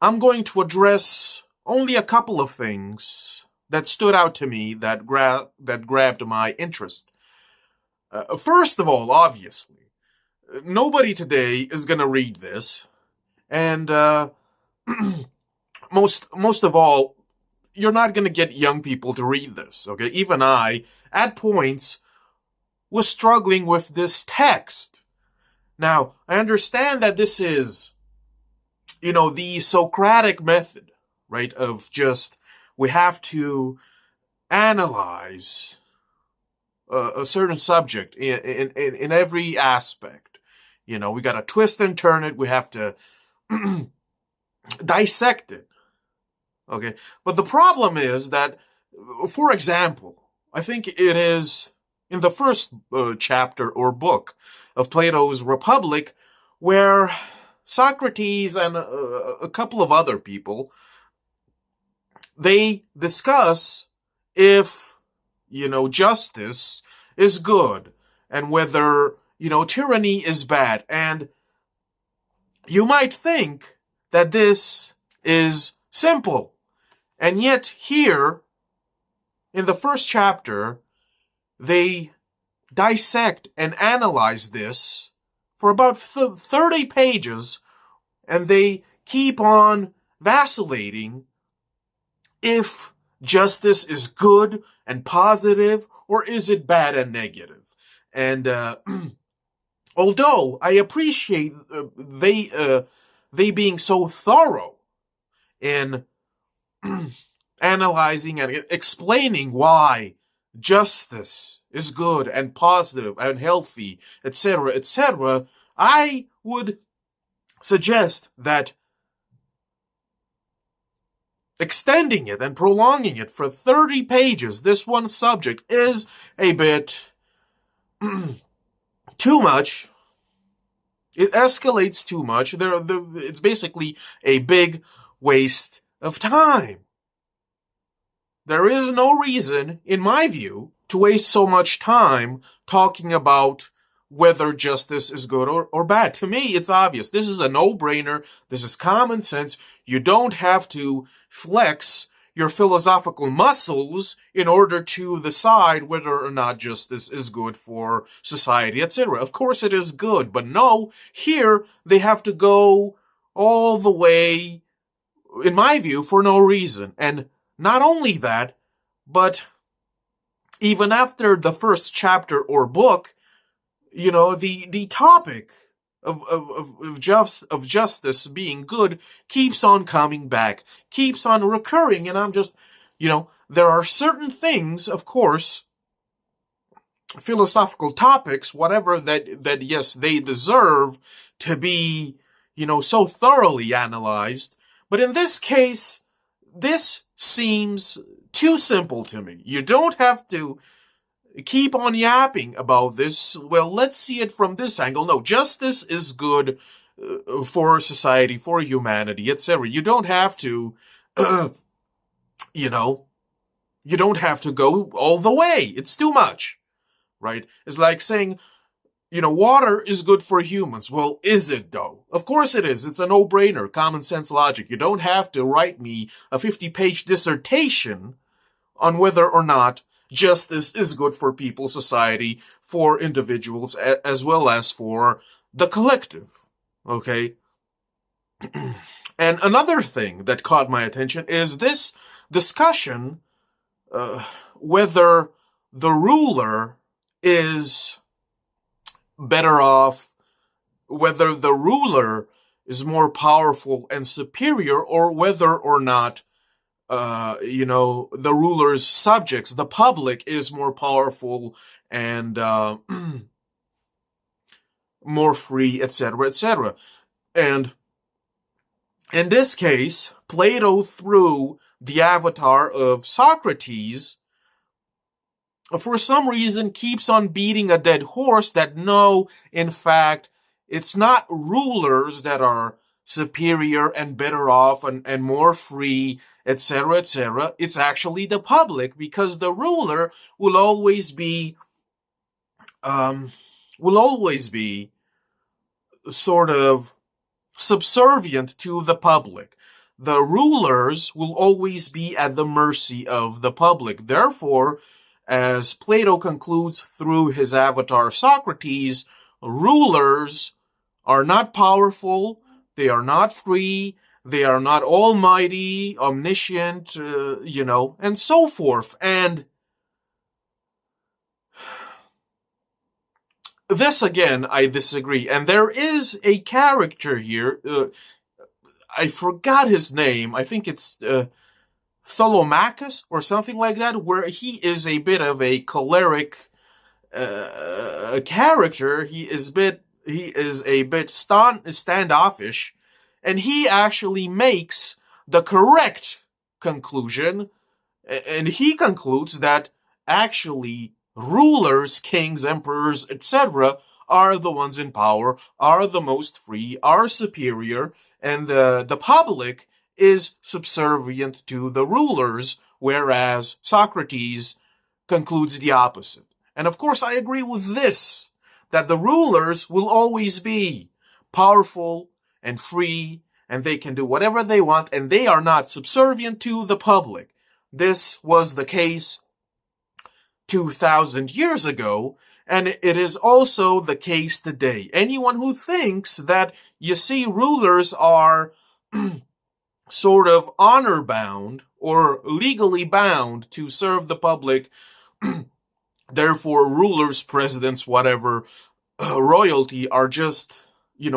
I'm going to address only a couple of things that stood out to me that grabbed my interest. First of all, obviously, nobody today is going to read this, and most of all, you're not going to get young people to read this. Okay, even I, at points, was struggling with this text. Now, I understand that this is, the Socratic method, right? Of just, we have to analyze a certain subject in every aspect. We got to twist and turn it. We have to dissect it. Okay. But the problem is that, for example, I think it is in the first chapter or book of Plato's Republic where Socrates and a couple of other people, they discuss if, justice is good and whether, tyranny is bad. And you might think that this is simple. And yet here, in the first chapter, they dissect and analyze this for about 30 pages, and they keep on vacillating if justice is good and positive, or is it bad and negative. And although I appreciate they being so thorough in analyzing and explaining why justice is good and positive and healthy, etc., etc., I would suggest that extending it and prolonging it for 30 pages, this one subject, is a bit too much. It escalates too much. It's basically a big waste of time. There is no reason, in my view, to waste so much time talking about whether justice is good or bad. To me, it's obvious. This is a no-brainer. This is common sense. You don't have to flex your philosophical muscles in order to decide whether or not justice is good for society, etc. Of course it is good, but no, here they have to go all the way, in my view, for no reason. And not only that, but even after the first chapter or book, the topic of justice being good keeps on coming back, keeps on recurring, and I'm just, there are certain things, of course, philosophical topics, whatever that yes, they deserve to be, so thoroughly analyzed, but in this case, this seems too simple to me. You don't have to keep on yapping about this. Well, let's see it from this angle. No, justice is good for society, for humanity, etc. You don't have to, you don't have to go all the way. It's too much, right? It's like saying, water is good for humans. Well, is it though? Of course it is. It's a no-brainer, common sense logic. You don't have to write me a 50-page dissertation on whether or not justice is good for people, society, for individuals, as well as for the collective. Okay? And another thing that caught my attention is this discussion whether the ruler is better off, whether the ruler is more powerful and superior, or whether or not the ruler's subjects, the public, is more powerful and more free, etc., etc. And in this case, Plato, through the avatar of Socrates, for some reason keeps on beating a dead horse that no, in fact, it's not rulers that are superior and better off and more free, etc., etc. It's actually the public, because the ruler will always be sort of subservient to the public. the rulers will always be at the mercy of the public. Therefore, as Plato concludes through his avatar Socrates, rulers are not powerful, they are not free, they are not almighty, omniscient, and so forth. And this, again, I disagree. And there is a character here, I forgot his name, I think it's Tholomachus or something like that, where he is a bit of a choleric character. He is a bit standoffish, and he actually makes the correct conclusion, and he concludes that actually rulers, kings, emperors, etc., are the ones in power, are the most free, are superior, and the public is subservient to the rulers, whereas Socrates concludes the opposite. And of course, I agree with this, that the rulers will always be powerful and free, and they can do whatever they want, and they are not subservient to the public. This was the case 2,000 years ago, and it is also the case today. Anyone who thinks that, you see, rulers are sort of honor-bound or legally bound to serve the public, therefore rulers, presidents, whatever, royalty are just,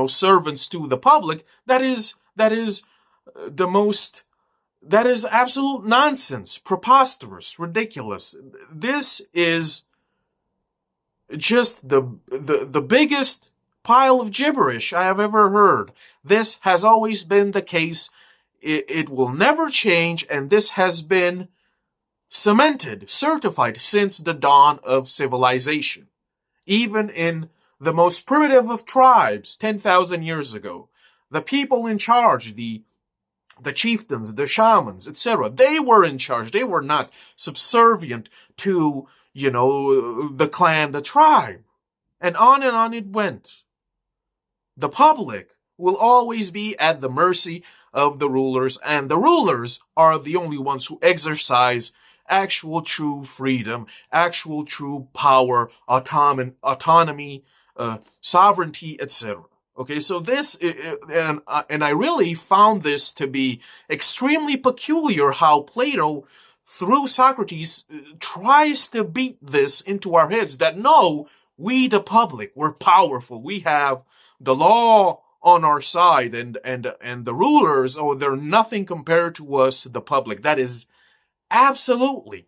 servants to the public, that is absolute nonsense, preposterous, ridiculous. This is just the biggest pile of gibberish I have ever heard. This has always been the case. It will never change, and this has been cemented, certified since the dawn of civilization. Even in the most primitive of tribes 10,000 years ago, the people in charge, the chieftains, the shamans, etc., they were in charge. They were not subservient to, the clan, the tribe. And on it went. The public will always be at the mercy of the rulers, and the rulers are the only ones who exercise actual true freedom, actual true power, autonomy, sovereignty, etc. Okay, so this, and I really found this to be extremely peculiar, how Plato, through Socrates, tries to beat this into our heads, that no, we the public, we're powerful, we have the law on our side, and the rulers, they're nothing compared to us, the public. That is absolutely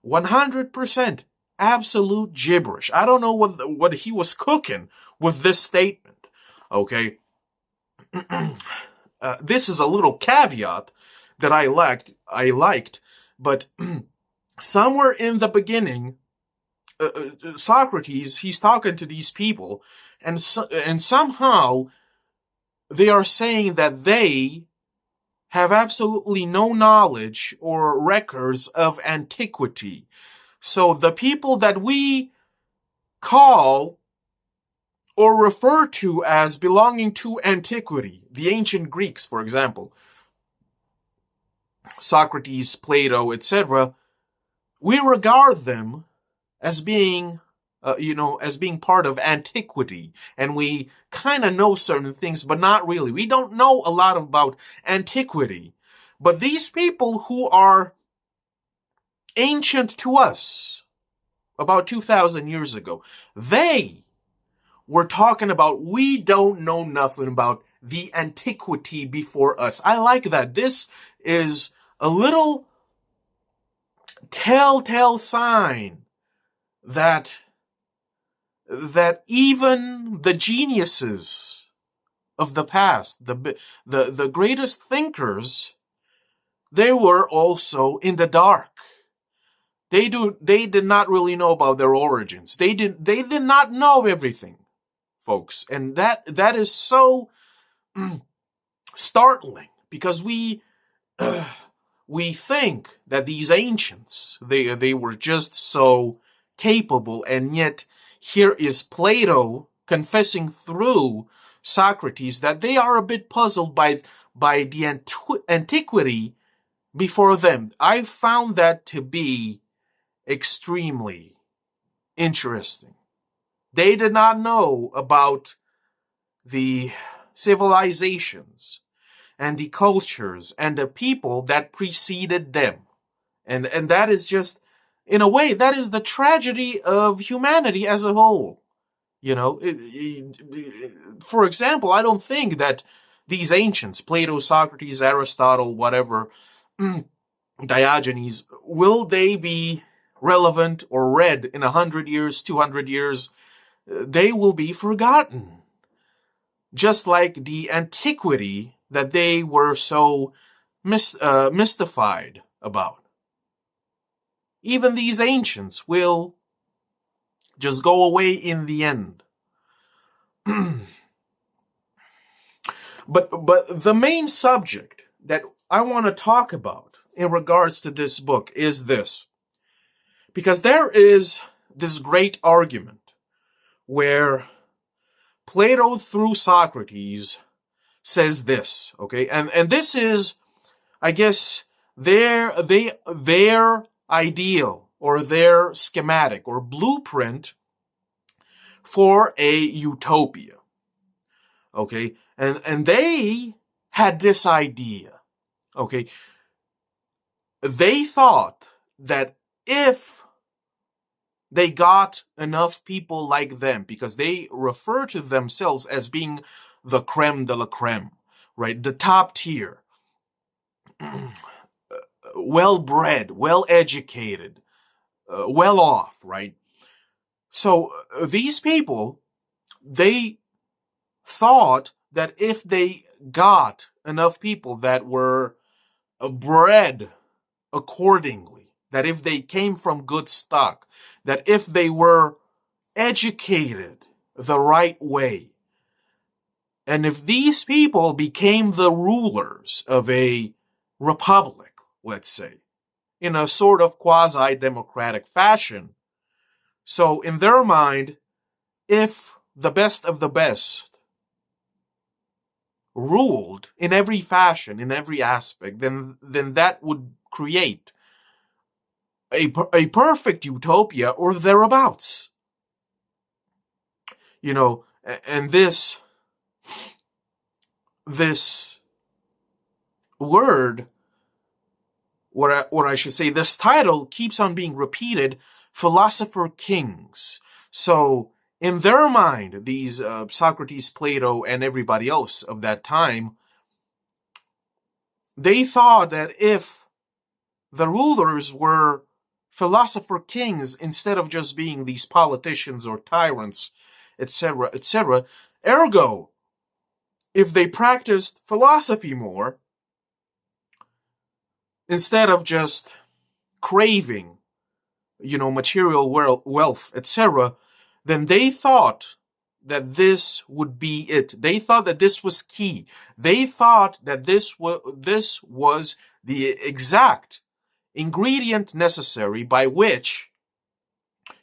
100% absolute gibberish. I don't know what he was cooking with this statement. Okay, this is a little caveat that I liked, but somewhere in the beginning, Socrates, he's talking to these people, and somehow they are saying that they have absolutely no knowledge or records of antiquity. So the people that we call or refer to as belonging to antiquity, the ancient Greeks, for example, Socrates, Plato, etc., we regard them as being, as being part of antiquity, and we kind of know certain things, but not really. We don't know a lot about antiquity. But these people who are ancient to us, about 2,000 years ago, they were talking about, we don't know nothing about the antiquity before us. I like that. This is a little telltale sign that even the geniuses of the past, the greatest thinkers, they were also in the dark. They did not really know about their origins. They did not know everything, folks. And that is so startling, because we think that these ancients, they were just so capable, and yet here is Plato confessing through Socrates that they are a bit puzzled by by the antiquity before them. I found that to be extremely interesting. They did not know about the civilizations and the cultures and the people that preceded them. And that is just, in a way, that is the tragedy of humanity as a whole. You know, for example, I don't think that these ancients, Plato, Socrates, Aristotle, whatever, Diogenes, will they be relevant or read in 100 years, 200 years? They will be forgotten. Just like the antiquity that they were so mystified about. Even these ancients will just go away in the end. But the main subject that I want to talk about in regards to this book is this. Because there is this great argument where Plato through Socrates says this, okay? And this is, I guess, their ideal or their schematic or blueprint for a utopia. Okay? And they had this idea. Okay? They thought that if they got enough people like them, because they refer to themselves as being the creme de la creme, right? The top tier. Well-bred, well-educated, well-off, right? So these people, they thought that if they got enough people that were bred accordingly, that if they came from good stock, that if they were educated the right way, and if these people became the rulers of a republic, let's say, in a sort of quasi-democratic fashion, so in their mind, if the best of the best ruled in every fashion, in every aspect, then that would create a perfect utopia or thereabouts. You know, and this word, what I should say, this title keeps on being repeated, philosopher kings. So in their mind, these Socrates, Plato, and everybody else of that time, they thought that if the rulers were philosopher kings instead of just being these politicians or tyrants, etc., etc., ergo, if they practiced philosophy more, instead of just craving, material wealth, etc., then they thought that this would be it. They thought that this was key. They thought that this was the exact ingredient necessary by which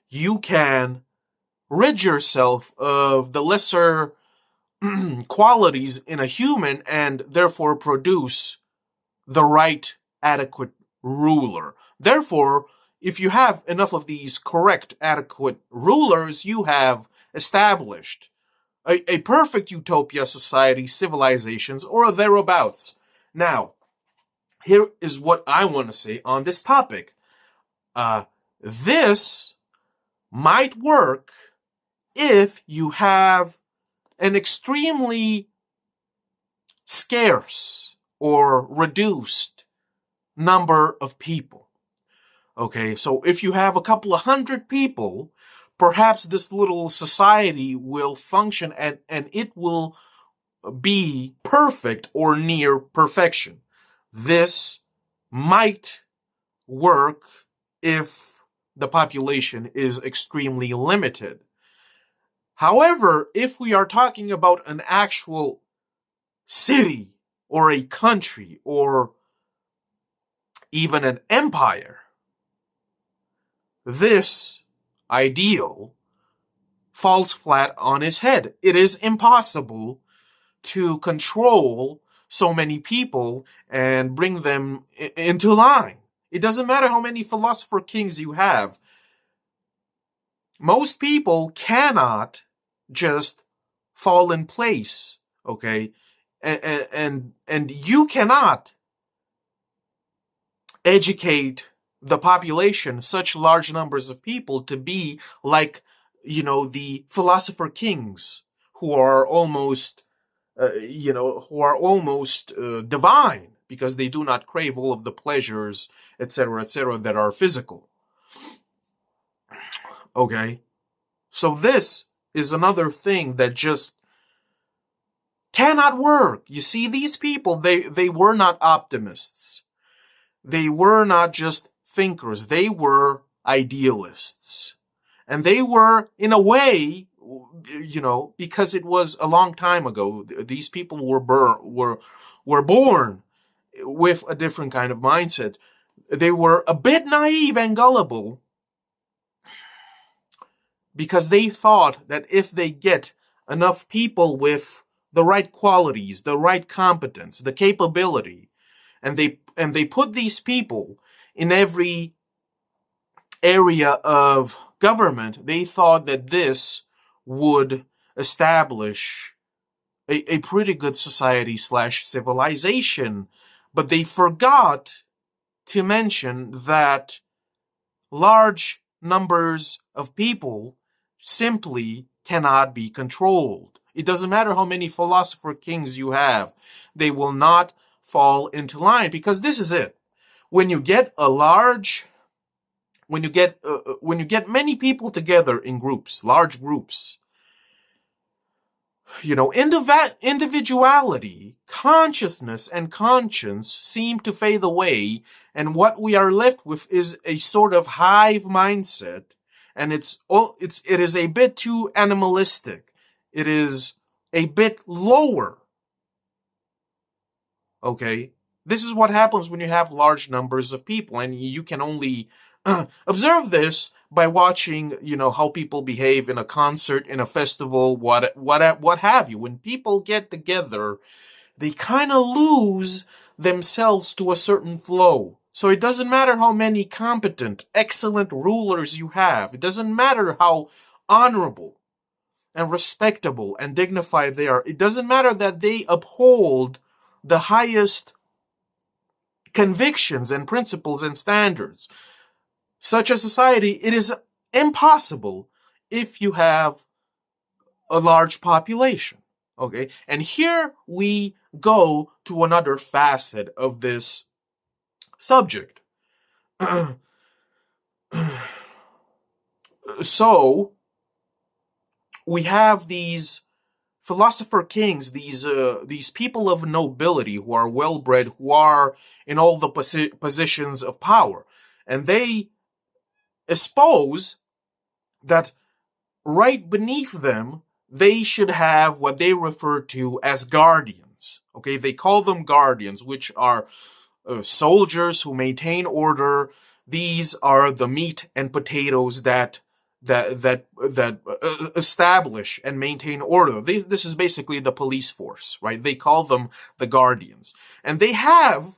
you can rid yourself of the lesser qualities in a human and therefore produce the right adequate ruler. Therefore, if you have enough of these correct adequate rulers, you have established a perfect utopia, society, civilizations, or thereabouts. Now, here is what I want to say on this topic. This might work if you have an extremely scarce or reduced number of people. Okay, so if you have a couple of hundred people, perhaps this little society will function and it will be perfect or near perfection. This might work if the population is extremely limited. However, if we are talking about an actual city or a country or even an empire, this ideal falls flat on its head. It is impossible to control so many people and bring them into line. It doesn't matter how many philosopher kings you have. Most people cannot just fall in place, okay? And you cannot educate the population, such large numbers of people, to be like, the philosopher kings who are almost, divine, because they do not crave all of the pleasures, etc., that are physical. Okay? So this is another thing that just cannot work. You see, these people, they were not optimists. They were not just thinkers. They were idealists. And they were, in a way, because it was a long time ago, these people were born with a different kind of mindset. They were a bit naive and gullible because they thought that if they get enough people with the right qualities, the right competence, the capability, and they put these people in every area of government, they thought that this would establish a pretty good society / civilization. But they forgot to mention that large numbers of people simply cannot be controlled. It doesn't matter how many philosopher kings you have. They will not fall into line, because this is it. When you get many people together in groups, large groups, individuality, consciousness, and conscience seem to fade away, and what we are left with is a sort of hive mindset, and it is a bit too animalistic. It is a bit lower. Okay? This is what happens when you have large numbers of people, and you can only observe this by watching, how people behave in a concert, in a festival, what have you. When people get together, they kind of lose themselves to a certain flow. So it doesn't matter how many competent, excellent rulers you have. It doesn't matter how honorable and respectable and dignified they are. It doesn't matter that they uphold the highest convictions and principles and standards. Such a society, it is impossible if you have a large population. Okay? And here we go to another facet of this subject. So, we have these philosopher kings, these people of nobility who are well-bred, who are in all the positions of power. And they espouse that right beneath them, they should have what they refer to as guardians. Okay, they call them guardians, which are soldiers who maintain order. These are the meat and potatoes that establish and maintain order. This is basically the police force, right? They call them the guardians. And they have,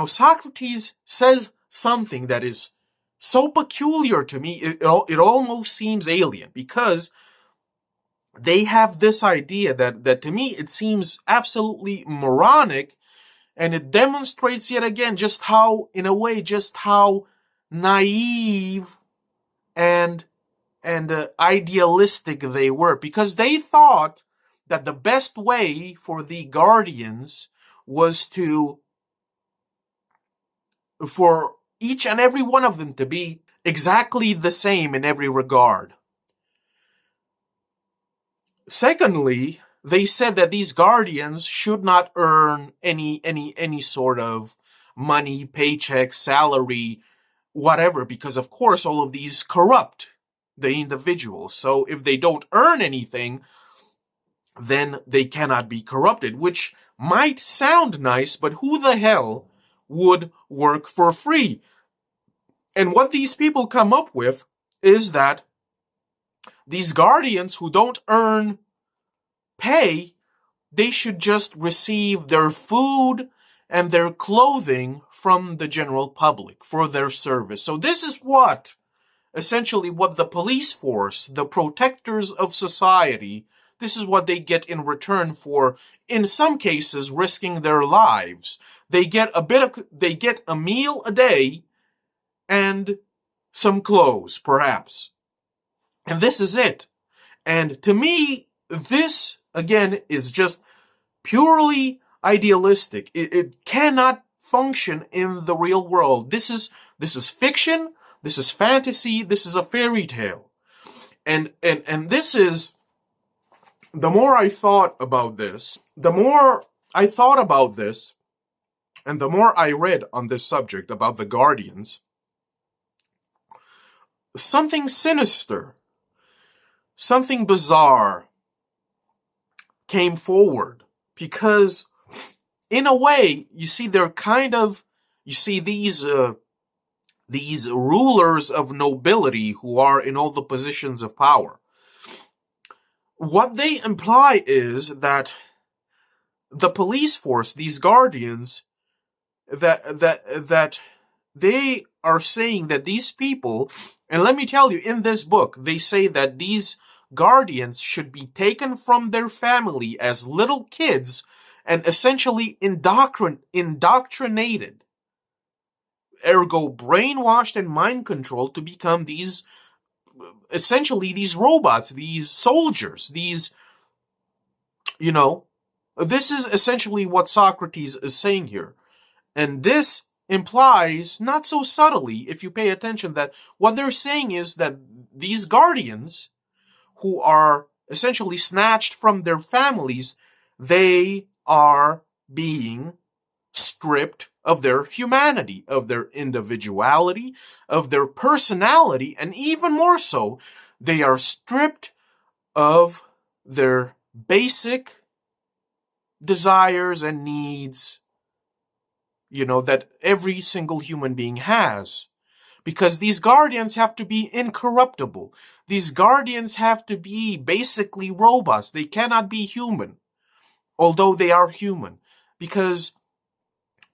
Socrates says something that is so peculiar to me, it almost seems alien, because they have this idea that to me it seems absolutely moronic, and it demonstrates yet again just how naive and idealistic they were, because they thought that the best way for the guardians was for each and every one of them to be exactly the same in every regard. Secondly, they said that these guardians should not earn any sort of money, paycheck, salary, whatever, because of course all of these corrupt the individual. So if they don't earn anything, then they cannot be corrupted, which might sound nice, but who the hell would work for free? And what these people come up with is that these guardians who don't earn pay they should just receive their food and their clothing from the general public for their service. So this is essentially what the police force, the protectors of society, this is what they get in return for, in some cases, risking their lives. They get a meal a day and some clothes, perhaps. And this is it. And to me, this, again, is just purely idealistic. It cannot function in the real world. This is fiction. This is fantasy. This is a fairy tale. And this is, the more I thought about this, and the more I read on this subject about the Guardians, something sinister, something bizarre came forward. Because in a way, you see, these rulers of nobility who are in all the positions of power. What they imply is that the police force, these guardians, that they are saying that these people, and let me tell you, in this book, they say that these guardians should be taken from their family as little kids and essentially indoctrinated, ergo brainwashed and mind controlled to become these robots, these soldiers, this is essentially what Socrates is saying here. And this implies, not so subtly, if you pay attention, that what they're saying is that these guardians, who are essentially snatched from their families, they are being stripped of their humanity, of their individuality, of their personality, and even more so, they are stripped of their basic desires and needs, that every single human being has. Because these guardians have to be incorruptible. These guardians have to be basically robots. They cannot be human, although they are human. Because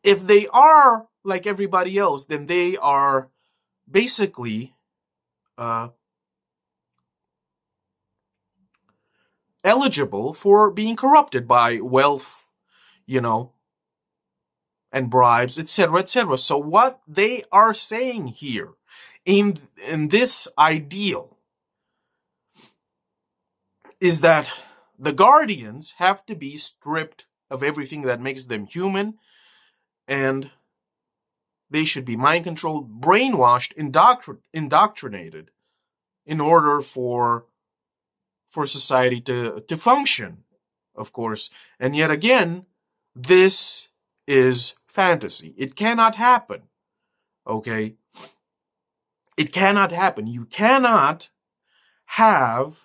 if they are like everybody else, then they are basically eligible for being corrupted by wealth, and bribes, etc., etc. So what they are saying here in this ideal is that the guardians have to be stripped of everything that makes them human, and they should be mind controlled, brainwashed, indoctrinated in order for society to function, of course. And yet again, this is fantasy. It cannot happen. Okay? It cannot happen. You cannot have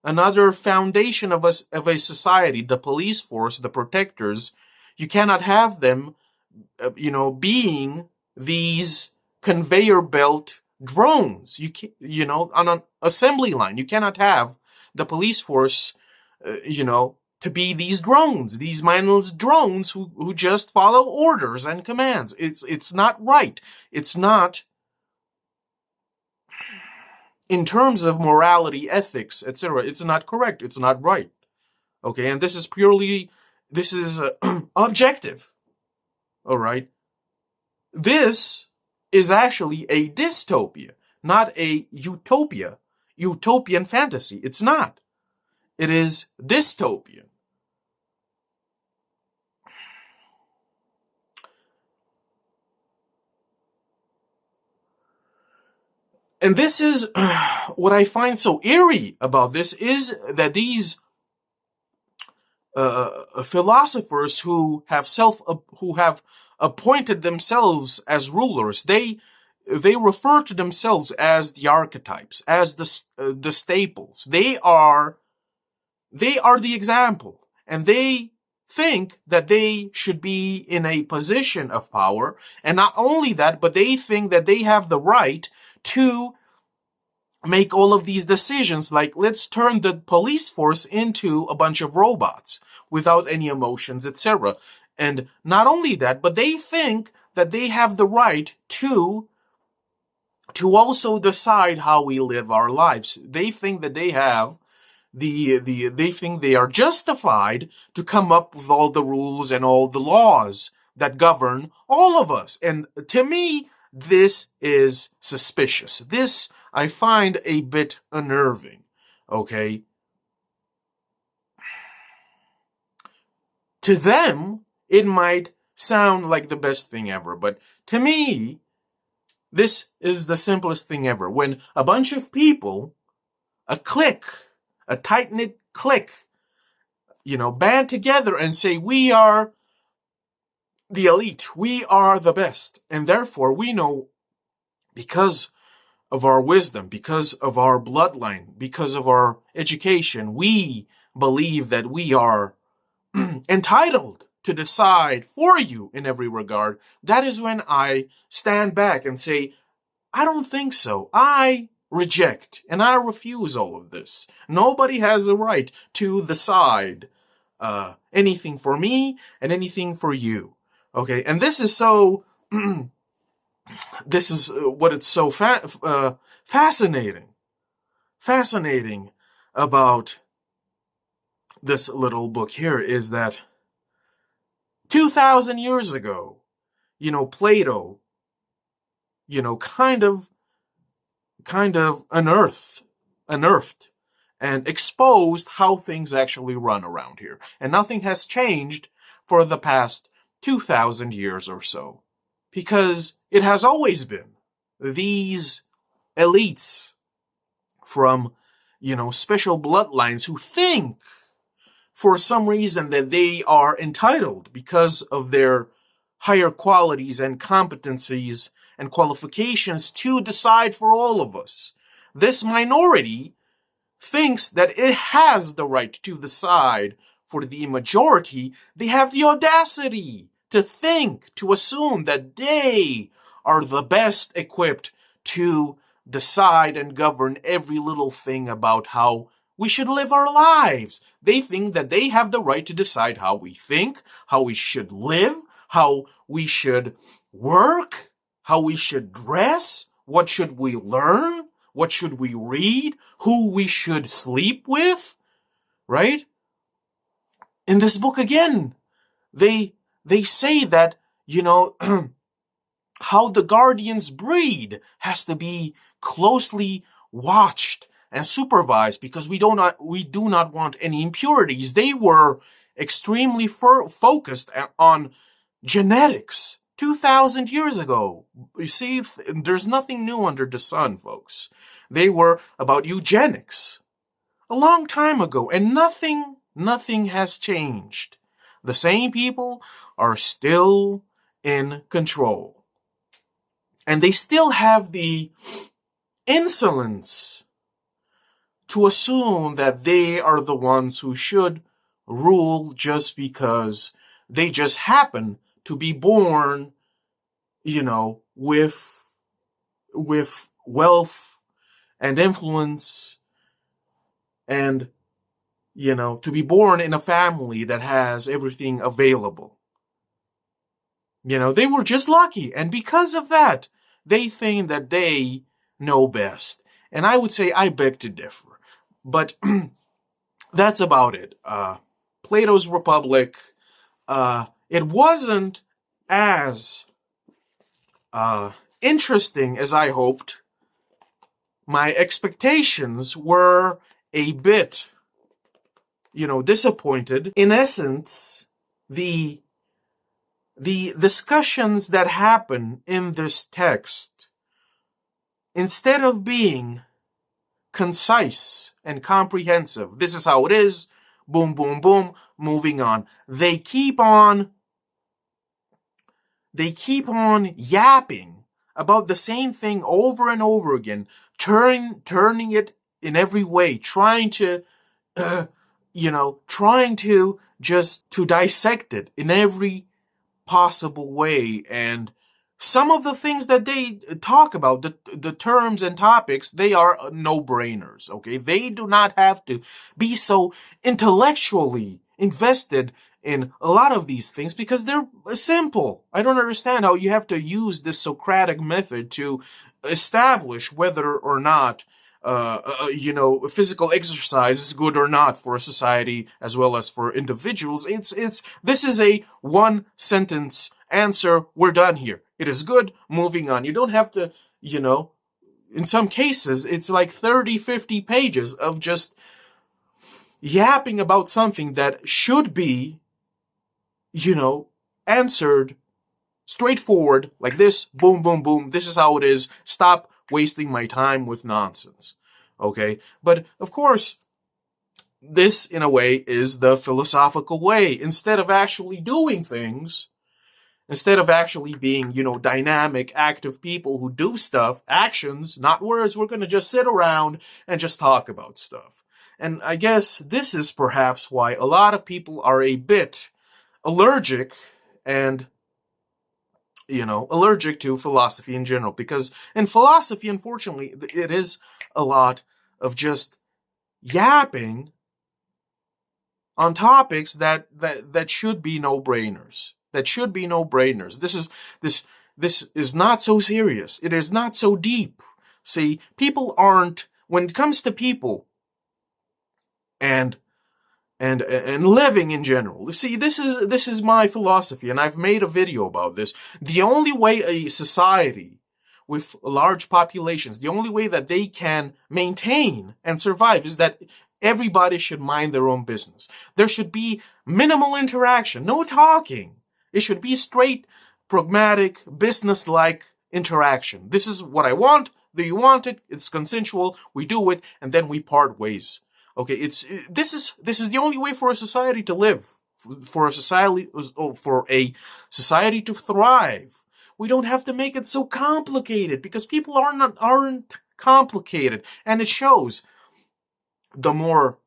another foundation of a society, the police force, the protectors. You cannot have them, being these conveyor belt drones. On an assembly line, you cannot have the police force, to be these drones, these mindless drones who just follow orders and commands. It's not right. It's not, in terms of morality, ethics, etc., it's not correct. It's not right. Okay, and this is objective. All right. This is actually a dystopia, not a utopia, utopian fantasy. It's not. It is dystopian. And this is what I find so eerie about this, is that these philosophers who have appointed themselves as rulers, they refer to themselves as the archetypes, as the staples. They are the example, and they think that they should be in a position of power, and not only that, but they think that they have the right to make all of these decisions like, let's turn the police force into a bunch of robots without any emotions, etc. And not only that, but they think that they have the right to also decide how we live our lives. They think that they have they think they are justified to come up with all the rules and all the laws that govern all of us. And to me, this is suspicious. This I find a bit unnerving. Okay? To them, it might sound like the best thing ever, but to me, this is the simplest thing ever. When a bunch of people, a clique, a tight-knit clique, band together and say, we are the elite, we are the best, and therefore we know, because of our wisdom, because of our bloodline, because of our education, we believe that we are entitled to decide for you in every regard. That is when I stand back and say, I don't think so. I reject and I refuse all of this. Nobody has a right to decide anything for me and anything for you. Okay, and this is so. This is what it's so fascinating about this little book here is that 2,000 years ago, Plato, kind of unearthed and exposed how things actually run around here. And nothing has changed for the past 2,000 years or so. Because it has always been these elites from, special bloodlines who think for some reason that they are entitled because of their higher qualities and competencies and qualifications to decide for all of us. This minority thinks that it has the right to decide for the majority. They have the audacity to think, to assume that they are the best equipped to decide and govern every little thing about how we should live our lives. They think that they have the right to decide how we think, how we should live, how we should work, how we should dress, what should we learn, what should we read, who we should sleep with, right? In this book again, they say that, how the guardians breed has to be closely watched and supervised because we do not want any impurities. They were extremely focused on genetics 2,000 years ago. You see, there's nothing new under the sun, folks. They were about eugenics a long time ago, and nothing has changed. The same people are still in control. And they still have the insolence to assume that they are the ones who should rule just because they just happen to be born, with wealth and influence and, to be born in a family that has everything available. They were just lucky. And because of that, they think that they know best. And I would say I beg to differ. But that's about it. Plato's Republic, it wasn't as interesting as I hoped. My expectations were a bit, disappointed. In essence, the discussions that happen in this text, instead of being concise and comprehensive, this is how it is, boom, boom, boom, moving on. They keep on yapping about the same thing over and over again, turning it in every way, trying to just to dissect it in every possible way and some of the things that they talk about, the terms and topics, they are no-brainers, okay? They do not have to be so intellectually invested in a lot of these things because they're simple. I don't understand how you have to use this Socratic method to establish whether or not physical exercise is good or not for a society as well as for individuals. This is a one sentence answer. We're done here. It is good. Moving on. You don't have to, in some cases, it's like 30, 50 pages of just yapping about something that should be, answered straightforward, like this, boom, boom, boom. This is how it is. Stop wasting my time with nonsense. Okay? But, of course, this, in a way, is the philosophical way. Instead of actually doing things, instead of actually being, dynamic, active people who do stuff, actions, not words, we're going to just sit around and just talk about stuff. And I guess this is perhaps why a lot of people are a bit allergic and allergic to philosophy in general, because in philosophy, unfortunately, it is a lot of just yapping on topics that should be no-brainers. That should be no-brainers. This is not so serious. It is not so deep. See, people aren't, when it comes to people and living in general. See, this is my philosophy, and I've made a video about this. The only way a society with large populations, the only way that they can maintain and survive is that everybody should mind their own business. There should be minimal interaction, no talking. It should be straight, pragmatic, business-like interaction. This is what I want. Do you want it? It's consensual. We do it, and then we part ways. Okay, this is the only way for a society to live, for a society to thrive. We don't have to make it so complicated because people aren't complicated, and it shows. The more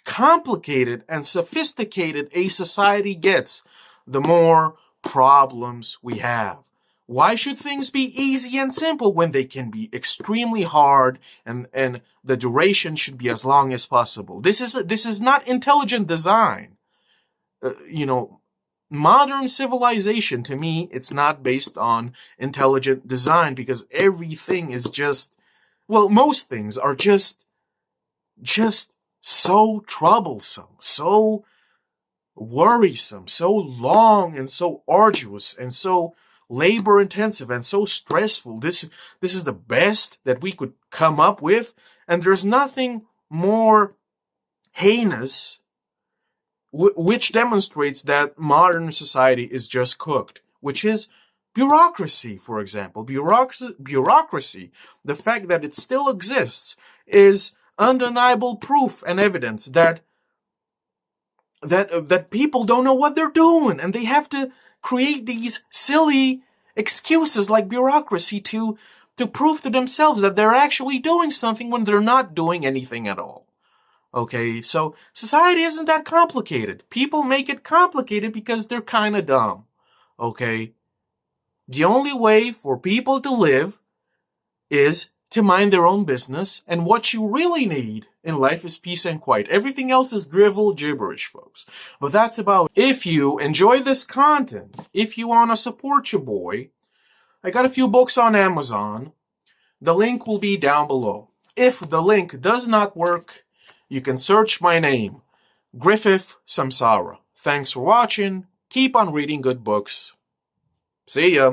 complicated and sophisticated a society gets, the more problems we have. Why should things be easy and simple when they can be extremely hard and the duration should be as long as possible? This is not intelligent design. Modern civilization, to me, it's not based on intelligent design because everything is most things are just so troublesome, so worrisome, so long and so arduous and so labor intensive and so stressful. This is the best that we could come up with, and there's nothing more heinous which demonstrates that modern society is just cooked, which is bureaucracy, for example. Bureaucracy, the fact that it still exists, is undeniable proof and evidence that people don't know what they're doing, and they have to create these silly excuses like bureaucracy to prove to themselves that they're actually doing something when they're not doing anything at all. Okay, so society isn't that complicated. People make it complicated because they're kind of dumb. Okay? The only way for people to live is to mind their own business, and what you really need in life is peace and quiet. Everything else is drivel gibberish, folks. But that's about it. If you enjoy this content, if you want to support your boy, I got a few books on Amazon. The link will be down below. If the link does not work, you can search my name, Griffith Samsara. Thanks for watching. Keep on reading good books. See ya.